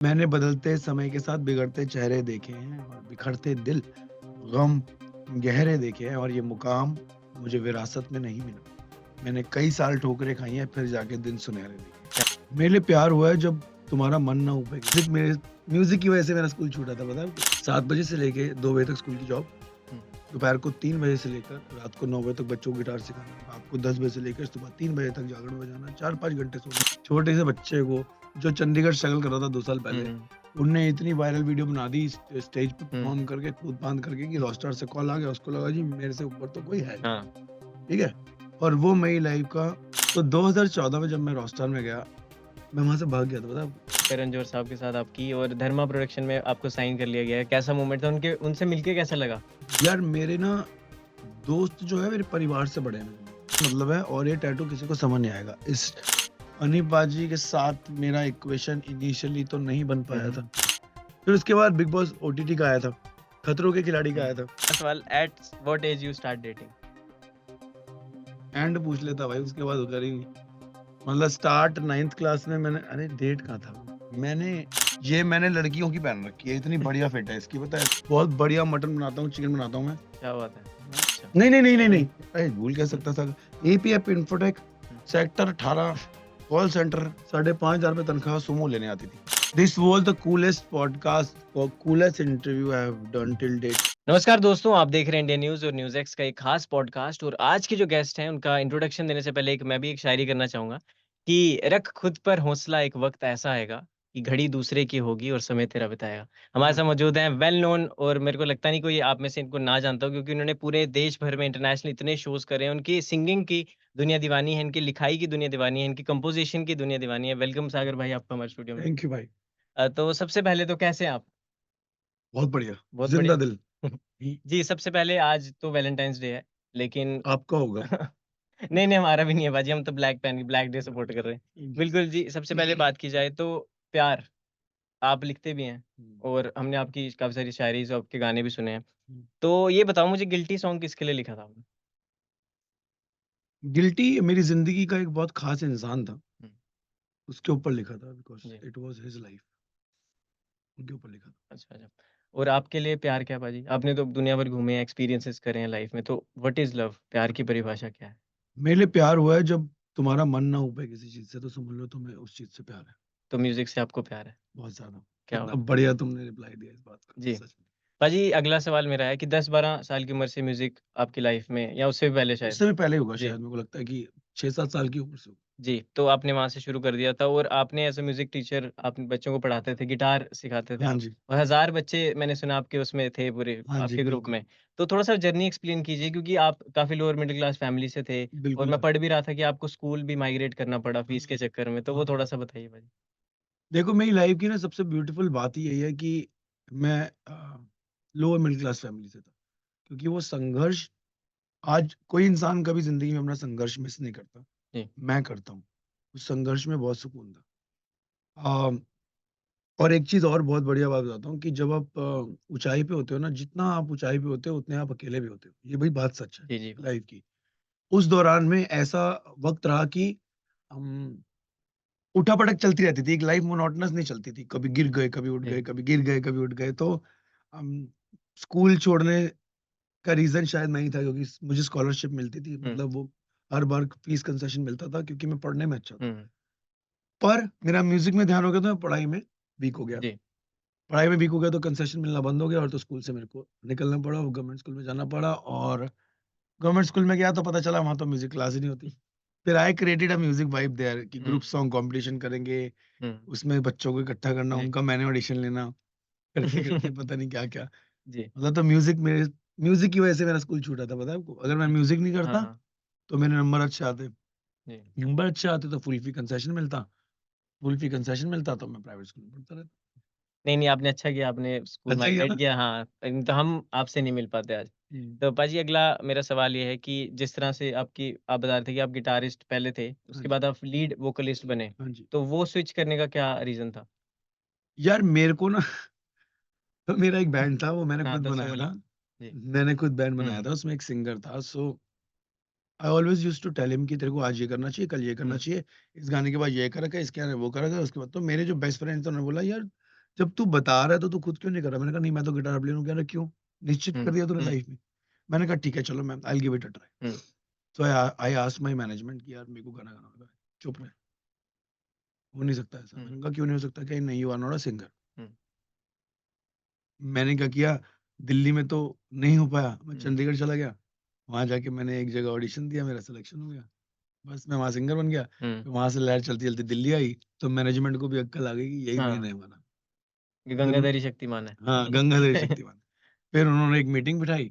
मैंने बदलते समय के साथ बिगड़ते चेहरे देखे हैं और बिखरते दिल, गम गहरे देखे हैं और ये मुकाम मुझे विरासत में नहीं मिला। मैंने कई साल ठोकरें खाई हैं फिर जाके दिन सुनहरे देखे। मेरे लिए प्यार हुआ है जब तुम्हारा मन ना हो पाए। म्यूज़िक की वज़ह से मेरा स्कूल छूटा था पता है आपको? 7 बजे से लेके 2 बजे तक स्कूल की जॉब, हुँ, दोपहर को 3 बजे से लेकर रात को 9 बजे तक बच्चों को गिटार सिखाना, रात को 10 बजे से लेकर सुबह 3 बजे तक जागरण बजाना, 4-5 घंटे सोना। छोटे से बच्चे को जो चंडीगढ़ स्ट्रगल कर रहा था 2 साल हुँ, पहले, हुँ, उनने इतनी वायरल वीडियो बना दी स्टेज पे हुँ, परफॉर्म करके, कूद-फांद करके कि रॉकस्टार से कॉल आ गया, उसको लगा जी मेरे से ऊपर तो कोई है नहीं, हाँ, ठीक है? और वो मेरी लाइफ का तो 2014 में जब मैं रॉकस्टार में गया, मैं वहाँ से भाग गया था पता है आपको? करण जौहर साहब के साथ आपकी और धर्मा प्रोडक्शन में आपको साइन कर लिया गया है। कैसा मोमेंट था? उनके उनसे मिलके कैसा लगा? यार मेरे ना दोस्त जो है मेरे परिवार से बड़े हैं मेरे, मतलब है और ये टैटू किसी को समझ नहीं आएगा। इस अनिप बाजी के साथ मेरा इक्वेशन इनिशियली तो नहीं बन हुँ, पाया हुँ, था। फिर उसके बाद बिग बॉस ओटीटी का आया था, खतरों के खिलाड़ी का हुँ। आया था। सवाल at what age you start dating? And पूछ लेता भाई उसके बाद उधर ही नहीं। मतलब स्टार्ट 9th क्लास में मैंने अरे डेट कहाँ था? मैंने लड़कियों की पहन रखी है, इतनी बढ़िया फिट है इसकी पता है? बहुत बढ़िया मटन बनाता हूँ, चिकन बनाता हूँ मैं। क्या बात है? अच्छा। नहीं, नहीं, नहीं, नहीं, नहीं। अरे भूल कैसे सकता था? एपीएफ इन्फोटेक हुँ, सेक्टर 18 कॉल सेंटर 5,500 रुपए तनख्वाह सुमो लेने आती थी। This was the coolest podcast और coolest interview I have done till date. नमस्कार दोस्तों, आप देख रहे हैं इंडिया न्यूज़ और न्यूज़ एक्स का एक खास पॉडकास्ट और आज के जो गेस्ट हैं, उनका इंट्रोडक्शन देने से पहले एक मैं भी एक शायरी करना चाहूँगा कि रख खुद पर हौसला एक वक़्त ऐसा आएगा कि घड़ी दूसरे की होगी और समय तेरा बिताएगा। हमारे साथ मौजूद हैं वेल नोन और मेरे को लगता नहीं कोई आप में से इनको ना जानता हो क्योंकि उन्होंने पूरे देश भर में इंटरनेशनल इतने शोज़ करे हैं। उनकी सिंगिंग की दुनिया दीवानी है, इनकी लिखाई की दुनिया दीवानी है, इनकी कंपोज़िशन की दुनिया दीवानी है। वेलकम सागर भाई आपका हमारे स्टूडियो में। थैंक यू भाई। तो सबसे पहले तो कैसे हैं आप? बहुत बढ़िया, बहुत ज़िंदा बढ़िया। दिल। हुँ, जी, सबसे पहले आज तो वैलेंटाइन्स डे है, लेकिन आपका होगा। नहीं, नहीं हमारा भी नहीं है बाजी, हम तो black pen black day support कर रहे हैं। हुँ, बिल्कुल जी, सबसे पहले बात की जाए तो प्यार, आप लिखते भी हैं हुँ, और हमने आपकी काफ़ी सारी शायरीज़ और आपके गाने भी सुने हैं। हुँ। तो ये बताओ मुझे गिल्टी सॉन्ग किसके लिए लिखा था आपने? गिल्टी मेरी ज़िंदगी का एक बहुत ख़ास इंसान था, हुँ, उसके ऊपर लिखा था बिकॉज़ जी, इट वाज़ हिज़ लाइफ़ उनके ऊपर लिखा था। अच्छा, अच्छा। और आपके लिए प्यार क्या है बाजी? आपने तो दुनिया भर घूमे हैं, एक्सपीरियंसेस करे हैं लाइफ़ में, तो व्हाट इज़ लव? प्यार की परिभाषा क्या है? मेरे लिए प्यार हुआ है जब तुम्हारा मन ना हो पाए किसी चीज़ से तो समझ लो तुम्हें उस चीज़ से प्यार है, तो म्यूज़िक से आपको प्यार है, बहुत ज़्यादा। क्या कितना बात है। बढ़िया तुमने रिप्लाई दिया इस बात का, जी। सच में। पाजी अगला सवाल मेरा है कि 10-12 साल की उम्र से म्यूज़िक आपकी लाइफ़ में या उससे भी पहले शायद? उससे भी पहले होगा जी, शायद मेरे को लगता है कि 6-7 साल की उम्र से होगा। जी। तो आपने वहाँ से शुरू कर दिया था और आपने एज़ अ म्यूज़िक टीचर आप बच्चों को पढ़ाते थे, गिटार सिखाते थे हाँ आप जी। और हज़ार बच्चे मैंने सुना आपके उसमें थे पूरे हाँ जी, आपके ग्रुप बिल्कुल। में। तो थोड़ा-सा जर्नी एक्सप्लेन कीजिए क्योंकि आप काफ़ी लोअर मिडल क्लास फैमिली से थे और बिल्कुल मैं सर। पढ़ भी रहा था कि आपको स्कूल भी माइग्रेट करना पड़ा फ़ीस के हाँ, चक्कर में, तो वो हाँ। थोड़ा-सा बताइए पाजी? देखो मेरी लाइफ़ की ना सबसे ब्यूटीफुल बात ही यही है कि मैं लोअर मिडल क्लास फैमिली से था। क्योंकि वो संघर्ष आज कोई इंसान कभी ज़िंदगी में अपना संघर्ष मिस नहीं करता। जी। मैं करता हूँ। उस संघर्ष में बहुत सुकून था। अ, और एक चीज़ और बहुत बढ़िया बात बताता हूँ कि जब आप ऊँचाई पे होते हो ना, जितना आप ऊँचाई पे होते हो, उतने आप अकेले भी होते हो। ये भाई बात सच है जी, जी, बात लाइफ़ की। उस दौरान में ऐसा वक़्त रहा कि हम उठा-पटक चलती रहती थी, एक लाइफ़ मोनोटोनस नहीं चलती थी। कभी गिर गए, कभी उठ जी। गए, कभी गिर गए, कभी उठ गए। तो स्कूल छोड़ने का रीज़न शायद मैं ही था क्योंकि मुझे स्कॉलरशिप मिलती थी। हुँ, मतलब वो हर बार फ़ीस कंसेशन मिलता था क्योंकि मैं पढ़ने में अच्छा था। हुँ, पर मेरा म्यूज़िक में ध्यान हो गया तो मैं पढ़ाई में वीक हो गया। जी, पढ़ाई में वीक हो गया तो कंसेशन मिलना बंद हो गया और तो स्कूल से मेरे को निकलना पड़ा और गवर्नमेंट स्कूल में जाना पड़ा और गवर्नमेंट स्कूल में गया तो पता चला वहाँ तो म्यूज़िक क्लास ही नहीं होती। फिर I created a music vibe there कि हुँ, ग्रुप सॉन्ग कॉम्पिटिशन करेंगे, हुँ, उसमें बच्चों को इकट्ठा करना, जी। उनका मैंने ऑडिशन लेना, करते-करते पता नहीं क्या-क्या। जी, मतलब तो म्यूज़िक की वज़ह से मेरा स्कूल छूटा था पता है आपको? अगर मैं अच्छा। म्यूज़िक नहीं हाँ, करता हाँ, तो मेरे नंबर अच्छे आते। जी। नंबर अच्छे आते तो फुल फी कंसेशन मिलता, फुल फी कंसेशन मिलता तो मैं प्राइवेट स्कूल में पढ़ता रहता। नहीं, नहीं आपने अच्छा किया आपने स्कूल अच्छा किया माइग्रेट ना? किया हाँ, नहीं तो हम आपसे नहीं मिल पाते आज। हुँ। तो पाजी अगला मेरा सवाल ये है कि जिस तरह से आपकी आप बता रहे थे कि आप गिटारिस्ट पहले थे, हाँ उसके जी, बाद आप लीड वोकलिस्ट बने, हाँ जी। तो वो स्विच करने का क्या रीज़न था? यार मेरे को ना तो मेरा एक बैंड था वो मैंने हाँ, खुद दसों बनाया में था। जी। मैंने खुद बैंड हुँ, बनाया हुँ, था, उसमें एक सिंगर था so I always used to tell him कि तेरे को आज ये करना चाहिए, कल ये करना हुँ, चाहिए, इस गाने के बाद ये करा कर, इसके बाद वो करा कर, उसके बाद तो मेरे जो बेस्ट फ्रेंड थे उन्होंने बोला यार जब तू बता रहा है तो तू खुद क्यों नहीं कर रहा? मैंने कहा नहीं मैं तो गिटार प्लेयर हूँ। कह रहा क्यों? निश्चित कर हुँ, दिया तूने हुँ, लाइफ में? मैंने कहा ठीक है चलो मैं I will give it a try. Hmm, so I asked my management कि यार मेरे को गाना गाना है। चुप रहे, हो नहीं सकता ऐसा। हुँ, मैंने कहा क्यों नहीं हो सकता? कहे नहीं you are not a singer. हुँ, मैंने क्या किया, दिल्ली में तो नहीं हो पाया, मैं हुँ, चंडीगढ़ चला गया। वहाँ जाके मैंने एक जगह ऑडिशन दिया, मेरा सिलेक्शन हो गया। बस मैं वहाँ सिंगर बन गया। हुँ, फिर वहाँ से लहर चलती-चलती दिल्ली आई, तो मैनेजमेंट को भी अक्ल आ गई कि यही मेन हाँ, है हमारा। ये फिर उन गंगाधरी शक्तिमान है। हाँ, गंगाधर शक्तिमान। फिर उन्होंने एक मीटिंग बिठाई,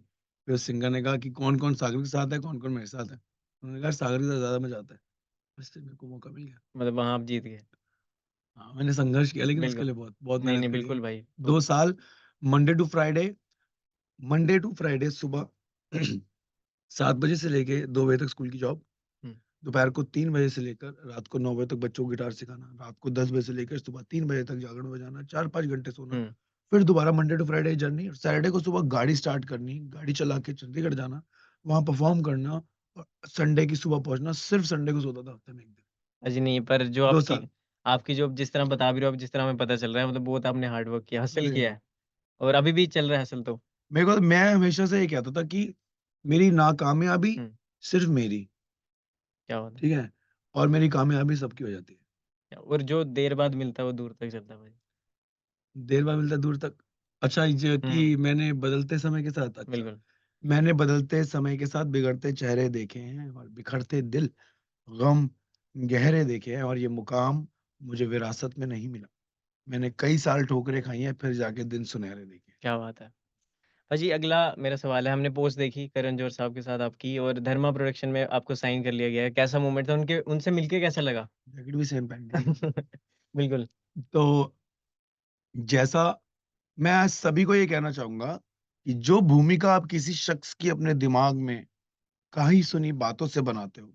फिर उस सिंगर ने कहा कि कौन-कौन सागर के साथ है, कौन-कौन मेरे साथ है। उन्होंने कहा सागर के साथ ज़्यादा मज़ा आता है। इससे मेरे को मौका मिल गया। मतलब वहाँ आप जीत गए। हाँ, मैंने संघर्ष किया लेकिन उसके बिल्कुल। लिए बहुत, बहुत नहीं, मेहनत नहीं, करी है। बिल्कुल भाई। 2 तो साल Monday to Friday Monday to Friday सुबह 7 बजे से लेके 2 बजे तक स्कूल की जॉब, हुँ, दोपहर को 3 बजे से लेकर रात को 9 बजे तक बच्चों को गिटार सिखाना, रात को 10 बजे से लेकर सुबह 3 बजे तक जागरण बजाना, 4-5 घंटे सोना, हुँ, फिर दोबारा मंडे टू फ्राइडे जर्नी और सैटरडे को सुबह गाड़ी स्टार्ट करनी, गाड़ी चला के चंडीगढ़ जाना, वहाँ परफ़ॉर्म करना और संडे की सुबह पहुँचना, सिर्फ़ संडे को सोता था हफ्ते में 1 दिन, जी नहीं, पर जो 2 आपकी साल। आपकी जो जिस तरह बता भी रहे हो, अब जिस तरह हमें पता चल रहा है, मतलब बहुत आपने हार्ड वर्क किया, हसल अरे! किया है और अभी भी चल रहा है हसल तो। मेरे को मैं हमेशा से ये कहता था कि मेरी नाकामयाबी हुँ, सिर्फ़ मेरी, क्या बात है। ठीक है? और मेरी कामयाबी सबकी हो जाती है। और जो देर बाद मिलता है, वो दूर तक चलता है भाई। देर बाद मिलता है दूर तक। अच्छा ये कि हुँ, मैंने बदलते समय के साथ अच्छा, बिल्कुल। मैंने बदलते समय के साथ बिगड़ते चेहरे देखे हैं और बिखरते दिल, गम गहरे देखे हैं और ये मुकाम मुझे विरासत में नहीं मिला। मैंने कई साल ठोकरें खाई हैं फिर जाके दिन सुनहरे देखे। क्या बात है। भाजी अगला मेरा सवाल है, हमने पोस्ट देखी करण जौहर साहब के साथ आपकी और धर्मा प्रोडक्शन में आपको साइन कर लिया गया है। कैसा मोमेंट था? उनके उनसे मिलके कैसा लगा? जैकेट भी सेम पहन के गए बिल्कुल। थे। तो जैसा मैं आज सभी को ये कहना चाहूँगा कि जो भूमिका आप किसी शख्स की अपने दिमाग में कही सुनी बातों से बनाते हो,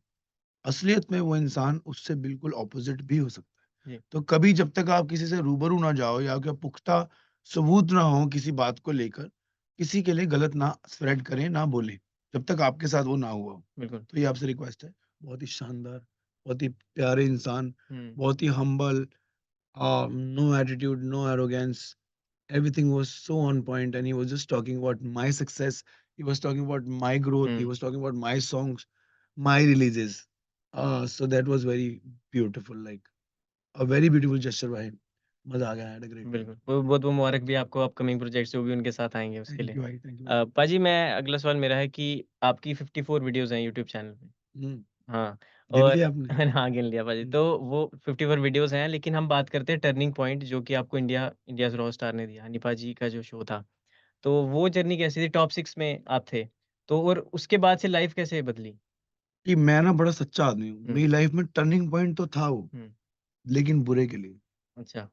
असलियत में वो इंसान उससे बिल्कुल ऑपोज़िट भी हो सकता है। जी। तो कभी जब तक आप किसी से रूबरू ना जाओ या कोई पुख्ता सबूत ना हो किसी बात को लेकर, किसी के लिए गलत ना स्प्रेड करें, ना बोलें, जब तक आपके साथ वो ना हुआ हो। बिल्कुल। तो ये आपसे रिक्वेस्ट है, बहुत ही शानदार, बहुत ही प्यारे इंसान, हुँ, बहुत ही humble no attitude, no arrogance. Everything was so on point, and he was just talking about my success. He was talking about my growth. He hmm. was talking about my songs, my releases. So that was very beautiful, like a very beautiful gesture by him. मजा आ गया. I had a great time. बिल्कुल। वो बहुत मुबारक भी आपको upcoming projects जो भी उनके साथ आएँगे उसके Thank लिए। you, भाई. Thank you very much. पाजी मैं अगला सवाल मेरा है कि आपकी 54 वीडियोज़ हैं यूट्यूब चैनल पे। हाँ, गिन और लिया आपने? हाँ, गिन लिया पाजी। हम्म, तो वो 54 वीडियोज़ हैं, लेकिन हम बात करते हैं टर्निंग पॉइंट जो कि आपको इंडियाज़ रॉ स्टार ने दिया, निपा जी का जो शो था। तो वो जर्नी कैसी थी? टॉप 6 में आप थे। तो और उसके बाद से लाइफ़ कैसे बदली? कि मैं ना बड़ा सच्चा आदमी हूँ. हुँ, मेरी लाइफ में टर्निंग पॉइंट तो था वो, हुँ। लेकिन बुरे के लिए. अच्छा,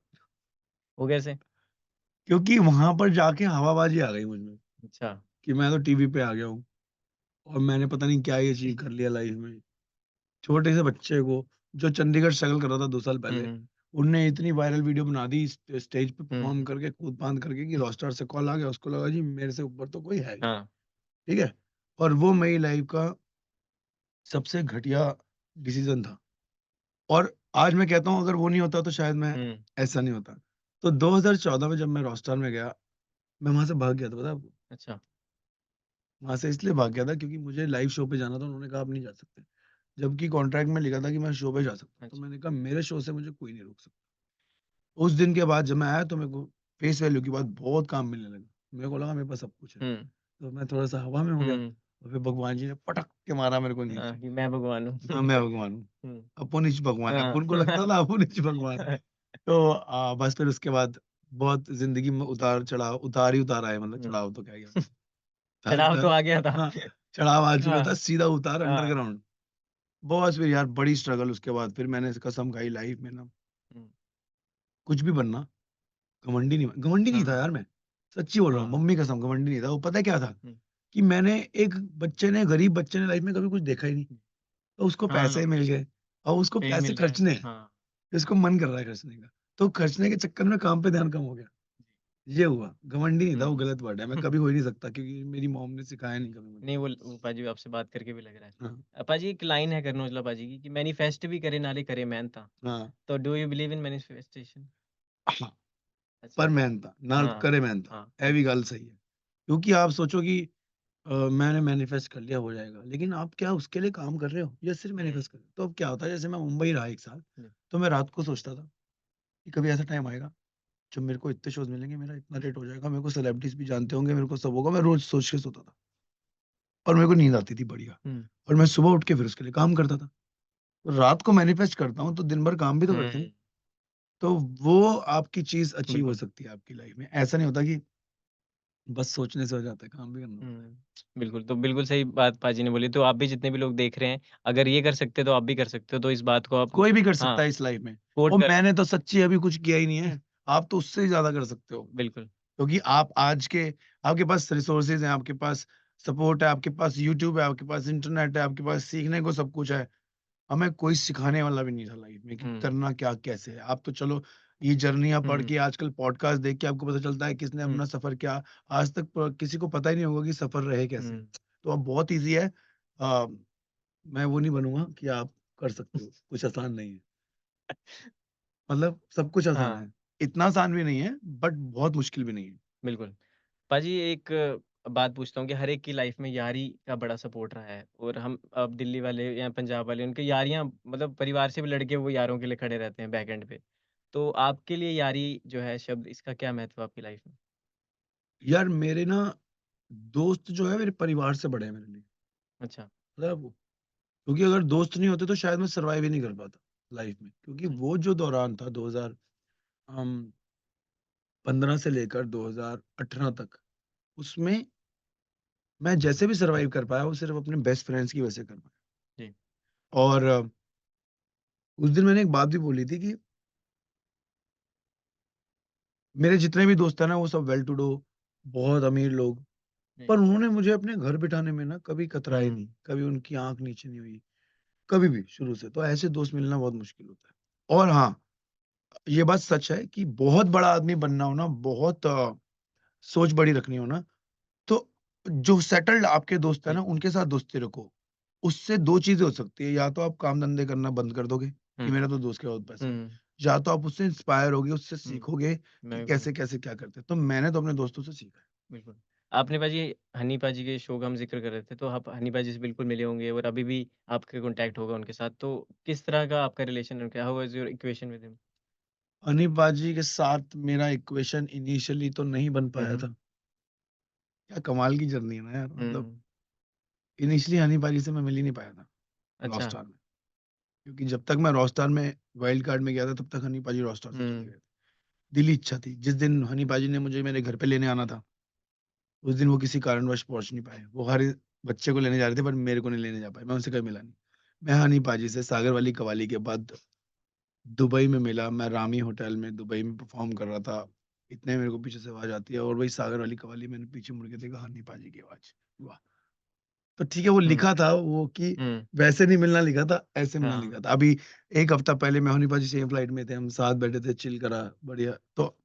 वो कैसे? क्योंकि वहां पर जाके हवाबाजी आ गई मुझ में अच्छा। कि मैं तो टीवी पे आ गया हूँ और मैंने पता नहीं क्या ही अचीव कर लिया लाइफ में। छोटे से बच्चे को जो चंडीगढ़ स्ट्रगल कर रहा था 2 साल हुँ, पहले, हुँ। उनने इतनी वायरल वीडियो बना दी स्टेज पे हुँ, परफॉर्म हुँ। करके, कूद-फांद करके कि रॉकस्टार से कॉल आ गया, उसको लगा जी मेरे से ऊपर तो कोई है ही नहीं, हाँ। ठीक है? और वो मेरी लाइफ का सबसे घटिया डिसीज़न था और आज मैं कहता हूँ अगर वो नहीं होता तो शायद मैं हुँ, ऐसा नहीं होता। तो 2014 में जब मैं रॉकस्टार में गया, मैं वहाँ से भाग गया था पता है आपको? अच्छा। वहाँ से इसलिए भाग गया था क्योंकि मुझे लाइव शो पे जाना था, उन्होंने कहा आप नहीं जा सकते। जबकि कॉन्ट्रैक्ट में लिखा था कि मैं शो पे जा सकता हूँ, तो अच्छा। मैंने कहा मेरे शो से मुझे कोई नहीं रोक सकता। उस दिन के बाद जब मैं आया तो मेरे को फेस वैल्यू के बाद बहुत काम मिलने लगा। मेरे को लगा मेरे पास सब कुछ है। हुँ, तो मैं थोड़ा-सा हवा में हो गया हुँ। और फिर भगवान जी ने पटक के मारा मेरे को हाँ, नीचे। कि मैं भगवान हूँ। हाँ, मैं भगवान हूँ। हुँ। अपुनिच भगवान है। हाँ। अपुन को लगता था अपुनिच भगवान है। तो बस फिर उसके बाद बहुत ज़िंदगी में उतार-चढ़ाव उतार ही उतार आए मतलब हुँ। चढ़ाव तो क्या ही चढ़ाव तो उतार-चढ़ाव आ गया था। हाँ, चढ़ाव आ चुका हाँ, था, सीधा उतार हाँ। अंडरग्राउंड। बस फिर यार बड़ी स्ट्रगल उसके बाद फिर मैंने कसम खाई लाइफ में ना हुँ। कुछ भी बनना घमंडी नहीं था हाँ, यार मैं। सच्ची बोल रहा हूँ, हाँ। मम्मी कसम घमंडी नहीं था। वो पता है क्या था? हुँ, कि मैंने एक गरीब बच्चे ने लाइफ में कभी कुछ देखा ही नहीं। हुँ। तो उसको पैसे हाँ, मिल गए और उसको फेम पैसे मिल गया। खर्चने हैं, हाँ। इसको मन कर रहा है खर्चने का। तो खर्चने के चक्कर में काम पे ध्यान कम हो गया। ये हुआ, घमंडी नहीं था, वो हुँ। गलत वर्ड है। मैं कभी हो ही नहीं सकता क्योंकि मेरी मॉम ने सिखाया नहीं कभी मुझे। नहीं वो पाजी आपसे बात करके भी लग रहा है। हाँ, पाजी एक लाइन है करण औजला पाजी की कि मैनिफेस्ट भी करे नाले करे मेहनत। हाँ, तो do you believe in manifestation? हाँ। अच्छा। पर मेहनत ना हाँ, करे मेहनत हाँ। ਇਹ ਵੀ ਗੱਲ सही है क्योंकि आप सोचो कि मैंने मैनिफेस्ट कर लिया हो जाएगा लेकिन आप क्या उसके लिए काम कर रहे हो या सिर्फ हुँ, मैनिफेस्ट कर रहे हो तो अब क्या होता है जैसे मैं मुंबई रहा 1 साल जी। तो मैं रात को सोचता था कि कभी ऐसा टाइम आएगा जब मेरे को इतने शोज मिलेंगे मेरा इतना रेट हो जाएगा मेरे को सेलिब्रिटीज भी जानते होंगे मेरे को सब होगा मैं रोज सोच के सोता था और मेरे को नींद आती थी बढ़िया हुँ, और मैं सुबह उठ के फिर उसके लिए काम करता था तो रात को मैनिफेस्ट करता हूँ तो दिन भर काम भी तो करते हैं हुँ, तो वो आपकी चीज अचीव हो बिल्कुल। सकती है आपकी लाइफ में ऐसा नहीं होता कि बस सोचने से हो जाता है काम भी करना पड़ता है हुँ, बिल्कुल, तो बिल्कुल सही बात पाजी ने बोली, तो आप भी जितने भी लोग देख रहे हैं, अगर ये कर सकते हैं, तो आप भी कर सकते हो, तो इस बात को आप कोई भी कर हाँ, सकता है इस लाइफ में कोट और कर मैंने तो सच्ची अभी कुछ किया ही नहीं है आप तो उससे ही ज्यादा कर सकते हो बिल्कुल। क्योंकि आप आज के आपके पास रिसोर्सेज हैं आपके पास सपोर्ट है आपके पास यूट्यूब है आपके पास इंटरनेट है आपके पास सीखने को सब कुछ है हमें कोई सिखाने वाला भी नहीं था लाइफ में कि हुँ, करना क्या कैसे है आप तो चलो ये जर्नियां पढ़ हुँ, के आजकल पॉडकास्ट देख के आपको पता चलता है किसने हुँ, अपना सफर किया आज तक किसी को पता ही नहीं होगा कि सफर रहे कैसे हुँ, तो अब बहुत इजी है आ, मैं वो नहीं बनूंगा कि आप कर सकते हो कुछ आसान नहीं है मतलब सब कुछ आसान हाँ, है इतना आसान भी नहीं है बट बहुत मुश्किल भी नहीं है बिल्कुल। पाजी एक बात पूछता हूँ कि हर एक की लाइफ में यारी का बड़ा सपोर्ट रहा है और हम अब दिल्ली वाले या पंजाब वाले उनकी यारियाँ मतलब परिवार से भी लड़के वो यारों के लिए खड़े रहते हैं बैक एंड पे। तो आपके लिए यारी जो है शब्द इसका क्या महत्व है आपकी लाइफ में? यार मेरे ना दोस्त जो है मेरे परिवार से बड़े हैं मेरे लिए अच्छा। मतलब क्योंकि अगर दोस्त नहीं होते तो शायद मैं सरवाइव ही नहीं कर पाता लाइफ में क्योंकि हुँ, वो जो दौरान था 2015 से लेकर 2018 तक उसमें मैं जैसे भी सरवाइव कर पाया वो सिर्फ अपने बेस्ट फ्रेंड्स की वजह से कर पाया जी। और उस दिन मैंने एक बात भी बोली थी कि मेरे जितने भी दोस्त हैं ना वो सब वेल टू डू बहुत अमीर लोग जी। पर उन्होंने मुझे अपने घर बिठाने में ना कभी कतराई हुँ, नहीं कभी उनकी आंख नीचे नहीं हुई कभी भी शुरू से तो ऐसे दोस्त मिलना बहुत मुश्किल होता है और हाँ ये बात सच है कि बहुत बड़ा आदमी बनना हो ना बहुत सोच बड़ी रखनी हो ना तो जो सेटल्ड आपके दोस्त है जी। ना उनके साथ दोस्ती रखो उससे दो चीजें हो सकती है या तो आप काम धंधे करना बंद कर दोगे कि हुँ, मेरा तो दोस्त के बहुत पैसा है हुँ, या तो आप उससे इंस्पायर होगे उससे हुँ, सीखोगे कि मैं भी कैसे बोलूँगा, कैसे क्या करते हैं तो मैंने तो अपने दोस्तों से सीखा है बिल्कुल। आपने पाजी हनी पाजी के शो का हम ज़िक्र कर रहे थे, तो आप हनी पाजी से बिल्कुल मिले होंगे और अभी भी आपके कॉन्टैक्ट होगा उनके साथ, तो किस तरह का आपका रिलेशन है उनके how was your equation with him? Anil बाजी के साथ मेरा इक्वेशन इनिशियली तो नहीं बन हुँ, पाया हुँ। था क्या कमाल की जर्नी है ना यार मतलब हुँ, इनिशियली हनी पाजी से मैं मिल ही नहीं पाया था अच्छा। रॉस्टार में क्योंकि जब तक मैं रॉस्टार में वाइल्ड कार्ड में गया था तब तक हनी पाजी रॉस्टार से चले हुँ, गए थे दिली इच्छा थी जिस दिन हनी पाजी ने मुझे मेरे घर पे लेने आना था उस दिन वो किसी कारणवश पहुंच नहीं पाए वो हर बच्चे को लेने जा रहे थे पर मेरे को नहीं लेने जा पाए मैं उनसे कभी मिला नहीं मैं हनी पाजी से सागर वाली कवाली के बाद दुबई में मिला मैं रामी होटल में दुबई में परफॉर्म कर रहा था इतने मेरे को पीछे से आवाज आती है और वही सागर वाली कवाली मैंने पीछे मुड़ के देखा हनी पाजी की आवाज वाह तो ठीक है वो हुँ, लिखा था वो कि हुँ, वैसे नहीं मिलना लिखा था ऐसे मिलना हाँ, लिखा था अभी एक हफ्ता पहले मैं हनी पाजी सेम फ्लाइट में थे हम साथ बैठे थे चिल करा बढ़िया तो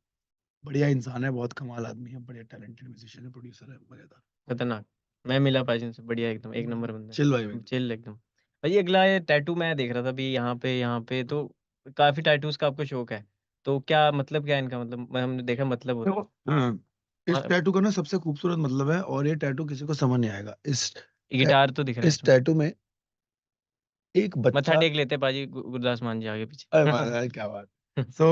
बढ़िया इंसान है बहुत कमाल आदमी है बढ़िया टैलेंटेड म्यूजिशियन है प्रोड्यूसर है मजेदार खतरनाक। मैं मिला पाजी उनसे, बढ़िया एकदम, एक बढ़िया नंबर बंदा चिल वाइब है। एकदम चिल एकदम। भाई अगला ये टैटू मैं देख रहा था अभी यहाँ पे तो काफ़ी टैटूज़ का आपको शौक है। तो क्या मतलब क्या है इनका मतलब हमने देखा मतलब होता देखो है। हाँ, इस हाँ, टैटू का ना सबसे खूबसूरत मतलब है और ये टैटू किसी को समझ नहीं आएगा टै गिटार तो दिख रहा है इस इसमें। टैटू में एक मत्था बच्चा टेक लेते हैं पाजी गुरदास मान जी आगे पीछे। अरे वाह! यार क्या बात! सो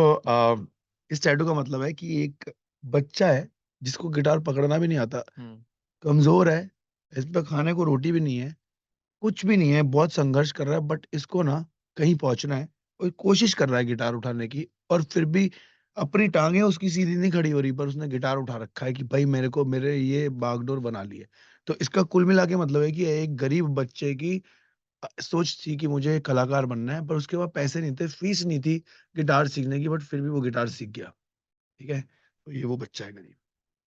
इस टैटू का मतलब है कि एक बच्चा है जिसको गिटार पकड़ना भी नहीं आता, हुँ, कमज़ोर है, इस पे खाने को रोटी भी नहीं है, कुछ भी नहीं है, बहुत संघर्ष कर रहा है बट इसको ना कहीं पहुँचना है और कोशिश कर रहा है गिटार उठाने की और फिर भी अपनी टाँगें उसकी सीधी नहीं खड़ी हो रही पर उसने गिटार उठा रखा है कि भाई मेरे को मेरे ये बागडोर बना ली है। तो इसका कुल मिला के मतलब है कि एक गरीब बच्चे की सोच थी कि मुझे कलाकार बनना है पर उसके पास पैसे नहीं थे, फीस नहीं थी गिटार सीखने की बट फिर भी वो गिटार सीख गया, ठीक है? तो ये वो बच्चा है गरीब।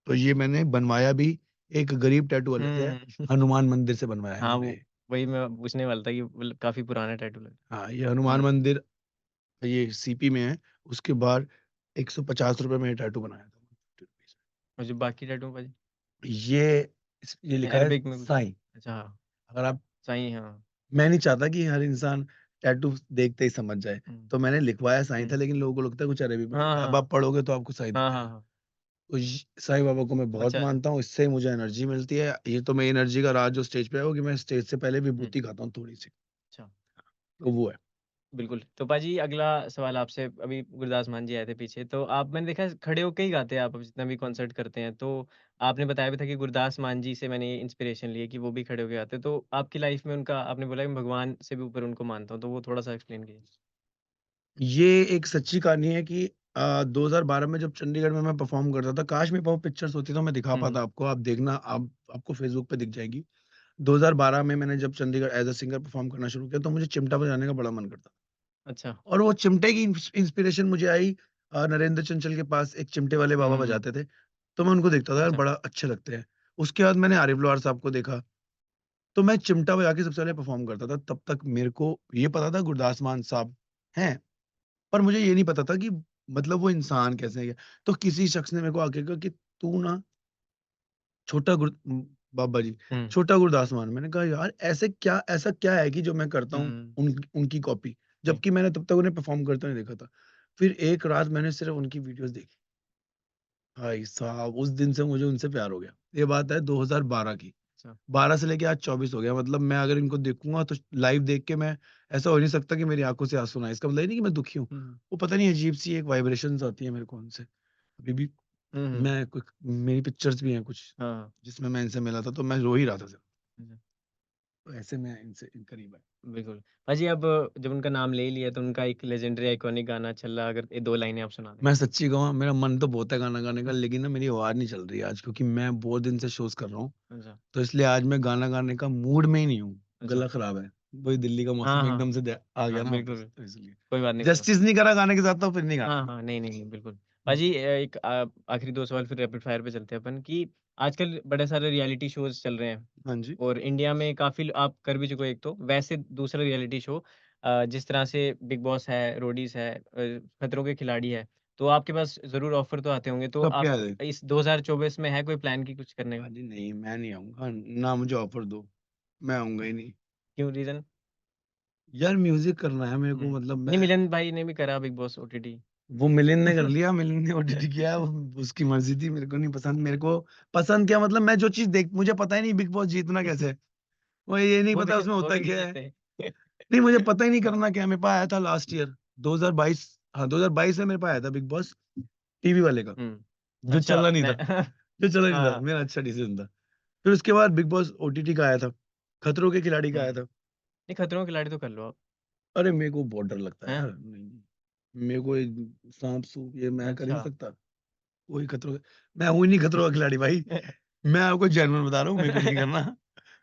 तो ये मैंने बनवाया भी एक गरीब टैटू वाले से है, हुँ। हनुमान मंदिर से बनवाया है हाँ, मैंने वो ये। वही मैं पूछने वाला था कि मतलब काफ़ी पुराना टैटू लग हाँ, ये हनुमान हुँ, मंदिर ये सीपी में है, उसके बाहर ₹150 में ये टैटू बनाया था। और जो बाकी टैटू पाजी? ये ये लिखा है अरेबिक में कुछ? साईं। अच्छा, हाँ, अगर आप सही हाँ। मैं नहीं चाहता कि हर इंसान टैटू देखते ही समझ जाए। तो मैंने लिखवाया साईं था, हुँ। लेकिन लोगों को लगता है कुछ अरबी में हाँ, लिखा है। अब हाँ। आप पढ़ोगे तो आपको साईं हाँ, दिख हाँ, जाएगा। हाँ। तो साईं बाबा को मैं बहुत अच्छा। मानता हूँ, इससे मुझे एनर्जी मिलती है। ये तो मेरी एनर्जी का राज जो स्टेज पे है वो कि मैं स्टेज से पहले हुँ, विभूति खाता हूँ थोड़ी-सी, अच्छा। तो वो है। बिल्कुल। तो पाजी अगला सवाल आपसे अभी गुरदास मान जी आए थे पीछे, तो आप मैंने देखा है खड़े होके ही गाते हैं आप जितना भी कॉन्सर्ट करते हैं, तो आपने बताया भी था कि गुरदास मान जी से मैंने ये इंस्पिरेशन ली है कि वो भी खड़े होके गाते हैं, तो आपकी लाइफ़ में उनका आपने बोला कि मैं भगवान से भी ऊपर उनको मानता हूँ, तो वो थोड़ा-सा एक्सप्लेन कीजिए? ये एक सच्ची कहानी है कि 2012 में जब चंडीगढ़ में मैं परफ़ॉर्म करता था, काश मेरे पास वो पिक्चर्स होती तो मैं दिखा हुँ, पाता हुँ। आपको, आप देखना, आप आपको फ़ेसबुक पे दिख जाएगी। 2012 में मैंने जब Chandigarh as a singer perform करना शुरू किया, तो मुझे चिमटा बजाने का बड़ा मन करता था। अच्छा। और वो चिमटे की इंस्पिरेशन मुझे आई, नरेंद्र चंचल के पास एक चिमटे वाले हुँ, बाबा हुँ, हुँ। बजाते थे, तो मैं उनको देखता था, यार अच्छा। बड़ा अच्छे लगते हैं। उसके बाद मैंने आरिफ लोहार साहब को देखा, तो मैं चिमटा बजा के सबसे पहले परफ़ॉर्म करता था। तब तक मेरे को ये पता था गुरदास मान साहब हैं, पर मुझे ये नहीं पता था कि मतलब वो इंसान कैसे हैं। तो किसी शख्स ने मेरे को आके कहा कि तू ना बाबा जी, हुँ। छोटा गुरदास मान। मैंने कहा यार ऐसा क्या है कि जो मैं करता हूँ हुँ, उनकी कॉपी, हुँ। जबकि मैंने तब तक उन्हें परफ़ॉर्म करते नहीं देखा था। फिर एक रात मैंने सिर्फ़ उनकी वीडियोज़ देखी। भाई साहब, उस दिन से मुझे उनसे प्यार हो गया। ये बात है 2012 की। अच्छा। 12 से लेके आज 24 हो गया, मतलब मैं अगर इनको देखूँगा तो लाइव देख के मैं, ऐसा हो नहीं सकता कि मेरी आँखों से आँसू ना आए। इसका मतलब ये नहीं कि मैं दुखी हूँ। हुँ, हुँ। वो पता नहीं अजीब-सी एक वाइब्रेशंस आती है मेरे को उनसे। अभी भी हुँ, हुँ। मैं कुछ मेरी पिक्चर्स भी हैं कुछ, हाँ। जिसमें मैं इनसे मिला था, तो मैं रो ही रहा था सिर्फ़। अच्छा। तो ऐसे मैं इनसे इन करीब आया। बिल्कुल। पाजी अब जब उनका नाम ले ही लिया तो उनका एक लेजेंडरी आइकॉनिक गाना चल रहा अगर ये 2 लाइनें आप सुना दें? मैं सच्ची कहूँ, मेरा मन तो बहुत है गाना गाने का, लेकिन ना मेरी आवाज़ नहीं चल रही है आज, क्योंकि मैं बहुत दिन से शोज़ कर रहा हूँ। अच्छा, तो इसलिए आज मैं गाना गाने का मूड में ही नहीं हूँ, अच्छा। गला खराब है। वही दिल्ली का हाँ, मौसम हाँ। एकदम से आ गया हाँ, ना बिल्कुल, वापस, बिल्कुल। तो इसलिए। कोई बात नहीं, कोई बात जस्टिस नहीं करा गाने के साथ तो फिर नहीं गाना। हाँ, हाँ। नहीं, नहीं, नहीं, बिल्कुल। हुँ। पाजी एक आखिरी 2 सवाल फिर रैपिड फायर पे चलते हैं अपन कि आजकल बड़े सारे रियलिटी शोज़ चल रहे हैं हाँ जी। और इंडिया में काफ़ी आप कर भी चुके हो एक तो। वैसे दूसरा रियलिटी शो जिस तरह से बिग बॉस है, रोडीज़ है खतरों के खिलाड़ी है, तो आपके पास ज़रूर ऑफ़र तो आते होंगे। तो कब आप क्या है? इस 2024 में है कोई प्लान कि कुछ करने का? अरे नहीं, मैं नहीं आऊँगा, ना मुझे ऑफ़र दो, मैं आऊँगा ही नहीं। क्यों रीज़न? यार म्यूज़िक करना है मेरे हुँ। को, मतलब नहीं मैं, मिलन भाई ने भी करा बिग बॉस ओटीटी। वो मिलिंद ने कर लिया, मिलिंद ने ओटीटी किया, वो उसकी मर्ज़ी थी, मेरे को नहीं पसंद। मेरे को पसंद क्या, मतलब मैं जो चीज़ देख, मुझे पता ही नहीं बिग बॉस जीतना कैसे है? मुझे ये नहीं पता उसमें वो होता भी नहीं क्या है? जीते। नहीं, मुझे पता ही नहीं हाँ, करना क्या है। मेरे पास आया था लास्ट ईयर 2022, हाँ, 2022 में मेरे पास आया था बिग बॉस टीवी वाले का, हुँ। जो अच्छा चला नहीं मैं था, जो चला नहीं था, हाँ, मेरा अच्छा डिसीज़न था। फिर उसके बाद बिग बॉस ओटीटी का आया था, खतरों के खिलाड़ी का हुँ। आया था। नहीं खतरों के खिलाड़ी तो कर लो आप। अरे मेरे को बहुत डर लगता है हैं? यार, नहीं, मेरे को ये साँप-सूप ये मैं कर ही नहीं अच्छा। सकता। वही खतरों मैं हूँ ही नहीं खतरों का खिलाड़ी भाई। मैं आपको जेन्युइन बता रहा हूँ, मेरे को नहीं करना।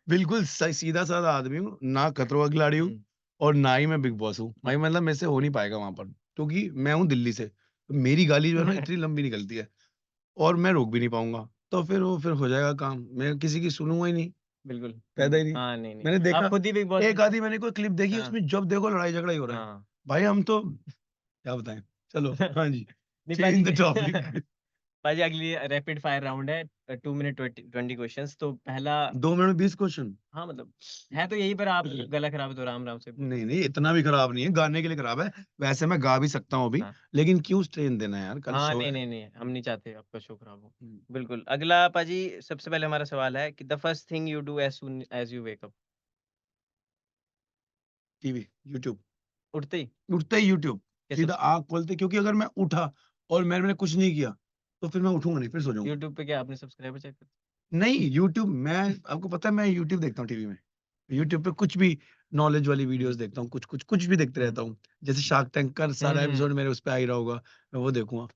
बिल्कुल सीधा-साधा आदमी हूँ, ना खतरों का खिलाड़ी हूँ हुँ, और ना ही मैं बिग बॉस हूँ। हुँ। भाई मतलब मेरे से हो नहीं पाएगा वहाँ पर, क्योंकि मैं हूँ दिल्ली से। तो मेरी गाली जो है ना इतनी लंबी निकलती है और मैं रोक भी नहीं पाऊँगा। तो फिर हो जाएगा काम। मैं किसी की सुनूँगा ही नहीं, बिल्कुल। फायदा ही नहीं। हाँ, नहीं, नहीं। मैंने आप देखा, खुद ही बिग बॉस एक आधी मैंने कोई क्लिप देखी, हाँ, उसमें जब देखो लड़ाई झगड़ा ही हो रहा है। हाँ। भाई हम तो क्या बताएँ? चलो हाँ जी, नहीं पाजी चेंज द टॉपिक। पाजी अगली रैपिड फायर राउंड है 2 मिनट 20 क्वेश्चन्स तो पहला 2 मिनट में 20 क्वेश्चन। हाँ, मतलब है तो यही पर आप गला खराब है तो राम-राम से बोल नहीं, दीजिए। नहीं, इतना भी खराब नहीं है, गाने के लिए खराब है। वैसे मैं गा भी सकता हूँ अभी, हाँ। लेकिन क्यों स्ट्रेन देना है यार, कल हाँ, शो नहीं, है। नहीं, नहीं, हम नहीं चाहते आपका शो खराब हो। हुँ, बिल्कुल, अगला पाजी सबसे पहले हमारा सवाल है कि the first thing you do as soon as you wake up TV, YouTube, उठते ही? उठते ही यूट्यूब, क्या सीधा सबसे आँख खोलते, क्योंकि अगर मैं उठा और मैंने कुछ नहीं किया, तो फिर मैं उठूँगा नहीं, फिर सो जाऊँगा। यूट्यूब पे क्या आपने सब्सक्राइबर चेक कर नहीं, यूट्यूब मैं, आपको पता है मैं यूट्यूब देखता हूँ टीवी में। यूट्यूब पे कुछ भी नॉलेज वाली हुँ, वीडियोज़ देखता हूँ, कुछ भी देखते हुँ। रहता हूँ। जैसे शार्क टैंक का हुँ, सारा हुँ। एपिसोड मेरे उस पे आ ही रहा होगा, मैं वो देखूँगा।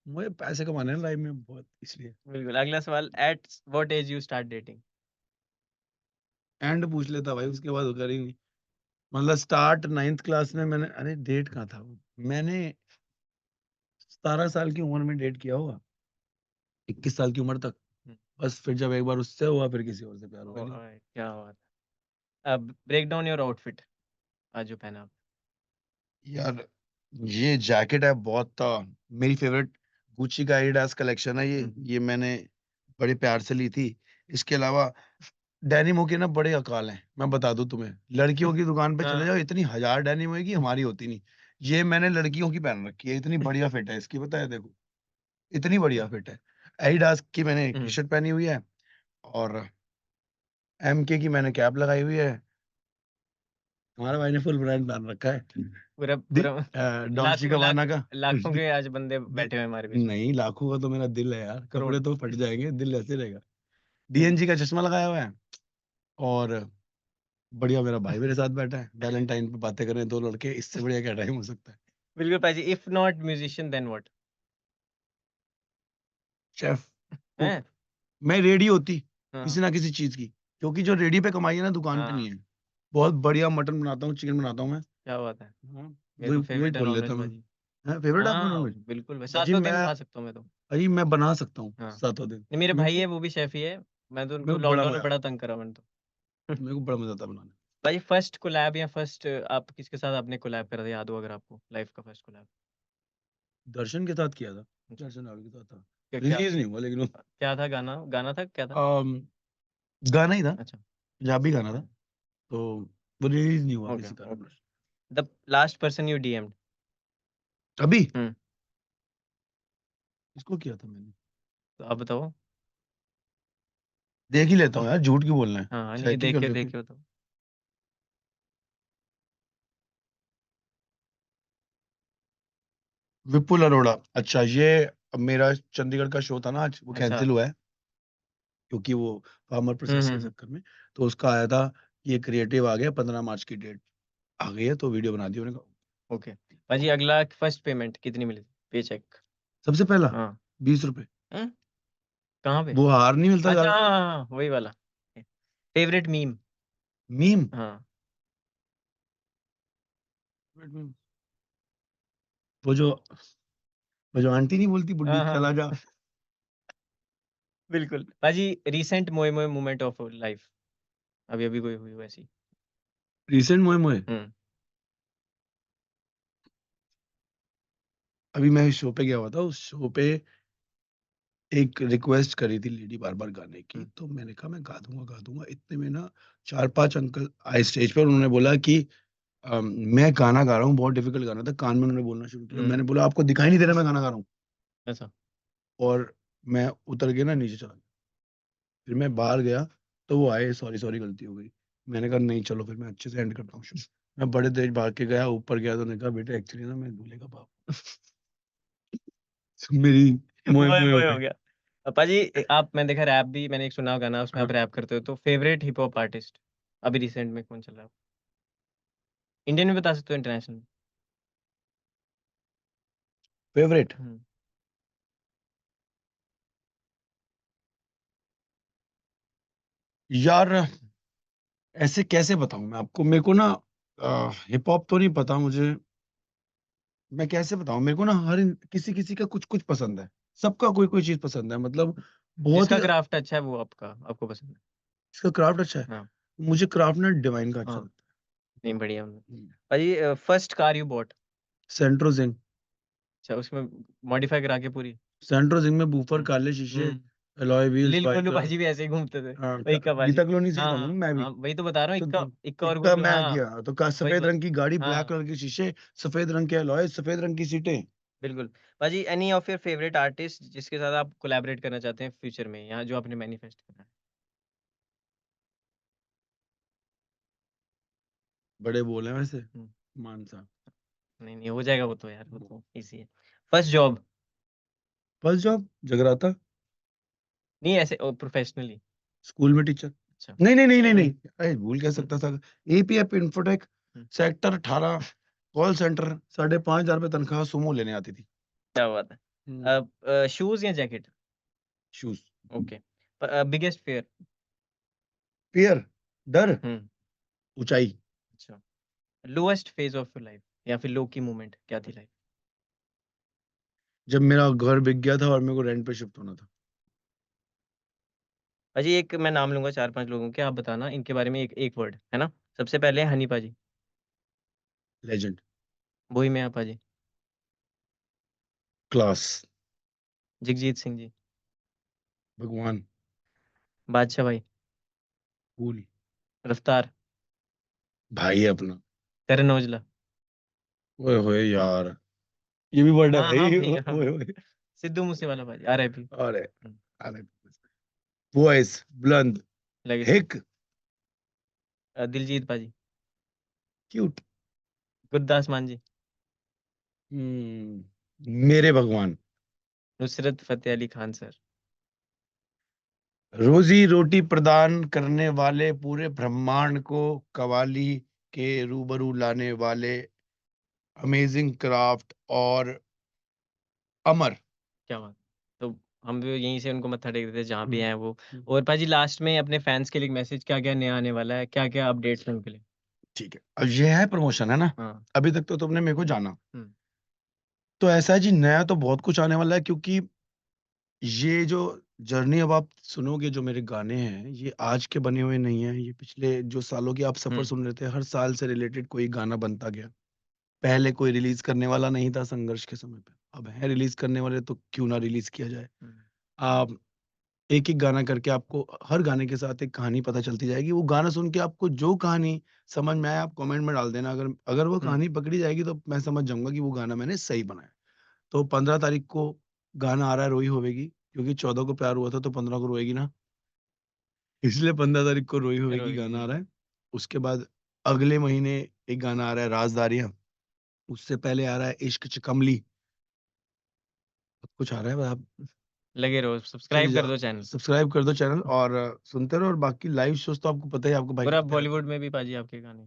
मुझे पैसे कमाने हैं लाइफ में बहुत, इसलिए। बिल्कुल, अगला सवाल at what age you start dating? And पूछ लेता भाई, उसके बाद कर ही नहीं। मतलब स्टार्ट 9th क्लास में मैंने, अरे डेट कहाँ था वो? मैंने 17 साल की उम्र में डेट किया होगा, 21 साल की उम्र तक। हुँ, बस फिर जब एक बार उससे हुआ, फिर किसी और से प्यार हुआ ही नहीं। ओह! क्या बात है। अब ब्रेक डाउन योर आउटफिट आज जो पहना आप। यार, ये जैकेट है बहुत, मेरी फेवरेट गुच्ची का एडिडास कलेक्शन है ये। हुँ, ये मैंने बड़े प्यार से ली थी। इसके अलावा डेनिम के ना बड़े अकाल हैं, मैं बता दूं तुम्हें। लड़कियों की दुकान पे चले हाँ। जाओ, इतनी हजार डेनिम होगी, हमारी होती नहीं। ये मैंने लड़कियों की पहन रखी है, इतनी बढ़िया फिट है इसकी, पता है? देखो, इतनी बढ़िया फिट है। एडिडास की मैंने टी हम्म। शर्ट पहनी हुई है, और एमके की मैंने कैप लगाई हुई है। हमारे भाई ने फुल ब्रांड पहन रखा है। पूरा पूरा डॉल्चे गाबाना का। लाखों के आज बंदे दि- बैठे हुए हैं हमारे बीच में। नहीं, लाखों का तो मेरा दिल है यार, करोड़। कपड़े तो फट जाएंगे, दिल ऐसे रहेगा। बिल्कुल। डीएनजी का चश्मा लगाया हुआ है, और बढ़िया मेरा भाई मेरे साथ बैठा है, वैलेंटाइन पे बातें कर रहे हैं दो लड़के, इससे बढ़िया क्या टाइम हो सकता है? बिल्कुल पाजी, if not musician then what? Chef, cook. हैं? मैं रेडी होती हाँ। किसी ना किसी चीज की, क्योंकि जो रेडी पे कमाई है ना, दुकान पे हाँ, नहीं है। बहुत बढ़िया मटन बनाता हूँ, चिकन बनाता हूँ मैं। क्या बात है। हाँ, मेरे वही तो वही फेवरेट है खोल नॉनवेज लेता हूँ पाजी। मैं। फेवरेट आपका हाँ, नॉनवेज? बिल्कुल भाई, जी, सातों दिन खा सकता हूँ मैं तो। अजी मैं बना सकता हूँ हाँ। सातों दिन। नहीं, मेरे मेरे भाई को है, वो भी शेफ ही है। मैं तो मेरे उनको को बड़ा लॉकडाउन में मजा बड़ा तंग करा मैंने तो। मेरे को बड़ा मजा आता है बनाने। भाई फर्स्ट कोलैब या फर्स्ट आप किसके साथ आपने कोलैब करा था, याद हो अगर आपको, लाइफ का फर्स्ट कोलैब? दर्शन के साथ किया था। अच्छा। दर्शन रावल के साथ था। क्या क्या रिलीज नहीं हुआ लेकिन वो क्या था गाना? गाना था, क्या था? अम, गाना ही था, अच्छा। पंजाबी गाना था। तो वो रिलीज नहीं हुआ ओके किसी कारण। Okay. The last person you DMed? अभी हम्म। इसको किया था मैंने। तो आप बताओ। देख ही लेता हूँ यार, झूठ क्यों बोलना है? हाँ, नहीं, चेक ही कर देखे लेते हैं। देखे तो। विपुल अरोड़ा। अच्छा, ये अब मेरा चंडीगढ़ का शो था ना आज, वो अच्छा। कैंसिल हुआ है, क्योंकि वो फार्मर प्रोसेस के हम्म। चक्कर में। तो उसका आया था, ये क्रिएटिव आ गया, 15 मार्च की डेट आ गई है, तो वीडियो बना दी उन्होंने। ओके भाजी, अगला फर्स्ट पेमेंट कितनी मिली थी, पे चेक? सबसे पहला हाँ। 20 रुपए। हैं? कहाँ पे? वो हार नहीं मिलता अच्छा, ज्यादा। हाँ हाँ हाँ, वही वाला। Favourite meme? मीम। हाँ। वो जो वो जो आंटी नहीं बोलती, बुड्ढी हाँ हाँ चला हाँ, जा। बिल्कुल भाजी। रिसेंट मोए मोए मोमेंट ऑफ लाइफ, अभी अभी कोई हुई वैसी? रिसेंट मोए मोए। हम्म। अभी मैं शो पे गया हुआ था, उस शो पे एक रिक्वेस्ट करी थी लेडी बार बार गाने की, हम्म। तो मैंने कहा मैं गा दूंगा। इतने में ना 4-5 अंकल आए स्टेज पर, उन्होंने बोला कि मैं गाना गा रहा हूँ, बहुत डिफिकल्ट गाना था। कान में उन्होंने बोलना शुरू किया, हम्म। मैंने बोला आपको दिखाई नहीं दे रहा मैं गाना गा रहा हूँ? ऐसा? और मैं उतर के ना नीचे चला गया। फिर मैं बाहर गया, तो वो आए, सॉरी सॉरी गलती हो गई। मैंने कहा नहीं, चलो फिर मैं अच्छे से एंड करता हूँ शो। मैं बड़े तेज भाग के गया, ऊपर गया, तो उन्होंने कहा बेटे एक्चुअली ना मैं दूल्हे का बाप हूँ। मेरी मोए मोए मोए हो मोए हो गई। गया। पाजी, आप, मैं देखा रैप भी, मैंने एक सुना गाना, उसमें हाँ, आप रैप करते हो, तो फेवरेट हिप हॉप आर्टिस्ट अभी रिसेंट में कौन चल रहा है? इंडियन में बता सकते हो, इंटरनेशनल? फेवरेट। हम्म। यार ऐसे कैसे बताऊं मैं आपको, मेरे को ना हिप हॉप तो नहीं पता मुझे। मैं कैसे बताऊं, मेरे को ना किसी किसी का कुछ कुछ पसंद है। सबका कोई कोई चीज पसंद है, मतलब बहुत ही। जिसका क्राफ्ट अच्छा है वो आपका, आपको पसंद है? इसका क्राफ्ट अच्छा है। हाँ। मुझे क्राफ्ट ना डिवाइन का अच्छा हाँ, लगता नहीं, बढ़िया। है। भाजी, फर्स्ट कार यू बॉट? सेंट्रोजिंग। अच्छा, उसमें मॉडिफाई करा के पूरी? सेंट्रोजिंग में बूफर, हम्म। काले शीशे, हम्म। अलॉय व्हील्स, लिल गोलू वाइपर। पाजी भी ऐसे ही घूमते थे। हाँ, वही का पाजी। गीता कॉलोनी से ही हाँ था ना हाँ मैं भी। हाँ, वही तो बता रहा हूँ, तो इक्का इक्का और इतना गुल्लू, मैं हाँ। किया तो वही सफेद रंग की गाड़ी, ब्लैक हाँ, कलर के शीशे, सफेद रंग के अलॉय, सफेद रंग की सीटें। बिल्कुल। पाजी, any of your favourite artist जिसके साथ आप कोलैबोरेट करना चाहते हैं फ्यूचर में, या जो आपने मैनिफेस्ट करा है? बड़े बोले वैसे। हम्म। मान साहब। नहीं नहीं, हो जाएगा वो तो यार, वो तो इजी है। First job? फर्स्ट जॉब जगराता, नहीं, ऐसे प्रोफेशनली? स्कूल में टीचर। अच्छा। नहीं नहीं नहीं नहीं नहीं, अरे भूल क्या हम्म। सकता था। एपीएफ इंफोटेक, हम्म। सेक्टर 18, कॉल सेंटर, 5,500 रुपये तनख्वाह सुमो लेने आती थी। क्या बात है। शूज या jacket? Shoes. Okay. Biggest fear? Fear, डर, हम्म। ऊंचाई। अच्छा। Lowest phase of your life, या फिर लो की मोमेंट क्या थी लाइफ? जब मेरा घर बिक गया था और मेरे को रेंट पे शिफ्ट होना था। पाजी, एक मैं नाम लूंगा, 4-5 लोगों के, आप बताना इनके बारे में एक एक वर्ड, है ना? सबसे पहले हनी पाजी। लेजेंड। वही में पाजी। क्लास। जगजीत सिंह जी। भगवान। बादशाह भाई। कूल रफ्तार, भाई है अपना। करण औजला। ओए होए यार, ये भी वर्ड है हाँ, हाँ भाई। भैया, हाँ। ओए होए। सिद्धू मूसेवाला भाई, आरआईपी। अरे अरे, वॉइस बुलंद, लेगेसी। हिक, दिलजीत पाजी। क्यूट। गुरदास मान जी। मेरे भगवान। नुसरत फतेह अली खान सर। रोजी रोटी प्रदान करने वाले, पूरे ब्रह्मांड को कवाली के रूबरू लाने वाले, अमेजिंग क्राफ्ट और अमर। क्या बात। तो हम भी यहीं से उनको मत्था टेक देते हैं जहाँ भी हम्म, हैं वो। हम्म, और पाजी लास्ट में अपने फैंस के लिए एक मैसेज, क्या क्या नया आने वाला है, क्या क्या अपडेट्स हैं उनके लिए। ठीक है, अब ये है प्रमोशन है ना। हाँ। अभी तक तो तुमने मेरे को जाना, हम्म। तो ऐसा है जी, नया तो बहुत कुछ आने वाला है, क्योंकि ये जो जर्नी अब आप सुनोगे, जो मेरे गाने हैं, ये आज के बने हुए नहीं है, ये पिछले जो सालों की आप सफर हम्म। सुन रहे थे, हर साल से रिलेटेड कोई गाना बनता गया। पहले कोई रिलीज करने वाला नहीं था संघर्ष के समय पे, अब है रिलीज करने वाले, तो क्यों ना रिलीज किया जाए। हम्म। आप एक एक गाना करके, आपको हर गाने के साथ एक कहानी पता चलती जाएगी। वो गाना सुन के आपको जो कहानी समझ में आए, आप कमेंट में डाल देना। अगर अगर वो हम्म। कहानी पकड़ी जाएगी, तो मैं समझ जाऊंगा कि वो गाना मैंने सही बनाया। तो 15 तारीख को गाना आ रहा है, रोई होवेगी, क्योंकि 14 को प्यार हुआ था, तो 15 को रोएगी ना, इसलिए 15 तारीख को रोई होवेगी गाना रोएगी। आ रहा है। उसके बाद अगले महीने एक गाना आ रहा है, राजदारियां। उससे पहले आ रहा है इश्क चकमली। सब कुछ आ रहा है, आप लगे रहो, चली सब्सक्राइब कर जाओ, दो चैनल। सब्सक्राइब कर दो चैनल, और सुनते रहो। और बाकी लाइव शोज तो आपको पता ही है, आपको भाई और अब करते रहते बॉलीवुड हैं। में भी पाजी आपके गाने।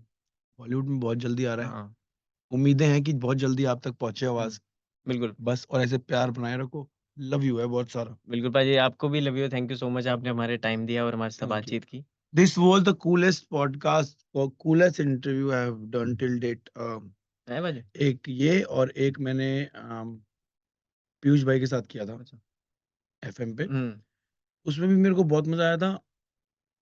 बॉलीवुड में बहुत जल्दी आ रहा है। हाँ। उम्मीदें हैं कि बहुत जल्दी आप तक पहुंचे आवाज। बिल्कुल। बस, और ऐसे प्यार बनाए रखो। लव यू है बहुत सारा। बिल्कुल पाजी, आपको भी love you, thank you so much, आपने हमारे टाइम दिया और हमारे साथ थैंक यू। बातचीत की। This was the coolest podcast और coolest interview I have done till date. है पाजी। एक ये, और एक मैंने पीयूष भाई के साथ किया था, अच्छा। एफएम पे। हम्म। उसमें भी मेरे को बहुत मजा आया था।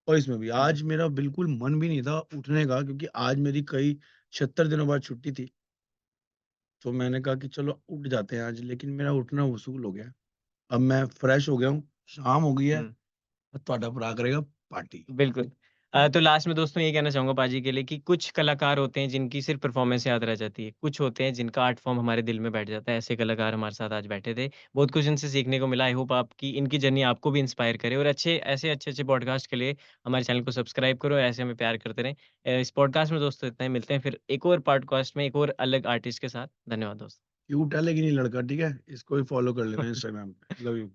और इसमें भी आज मेरा बिल्कुल मन भी नहीं था उठने का, क्योंकि आज मेरी कई 76 दिनों बाद छुट्टी थी। तो मैंने कहा कि चलो उठ जाते हैं आज, लेकिन मेरा उठना वसूल हो गया। अब मैं फ्रेश हो गया हूँ, शाम हो गई है, हम्म। अब ਤੁਹਾਡਾ भरा करेगा पार्टी। बिल्कुल। तो लास्ट में दोस्तों ये कहना चाहूँगा पाजी के लिए कि कुछ कलाकार होते हैं जिनकी सिर्फ़ परफ़ॉर्मेंस याद रह जाती है। कुछ होते हैं जिनका आर्ट फ़ॉर्म हमारे दिल में बैठ जाता है। ऐसे कलाकार हमारे साथ आज बैठे थे। बहुत कुछ इनसे सीखने को मिला। आई होप आपकी इनकी जर्नी आपको भी इंस्पायर करे और ऐसे अच्छे-अच्छे पॉडकास्ट के लिए हमारे चैनल को सब्सक्राइब करो, ऐसे हमें प्यार करते रहें। इस पॉडकास्ट में दोस्तों इतना ही, मिलते हैं फिर एक और पॉडकास्ट में एक और अलग आर्टिस्ट के साथ। धन्यवाद दोस्तों। क्यूट है लेकिन ये लड़का, ठीक है, इसको भी फॉलो कर लेना इंस्टाग्राम पे। Love you.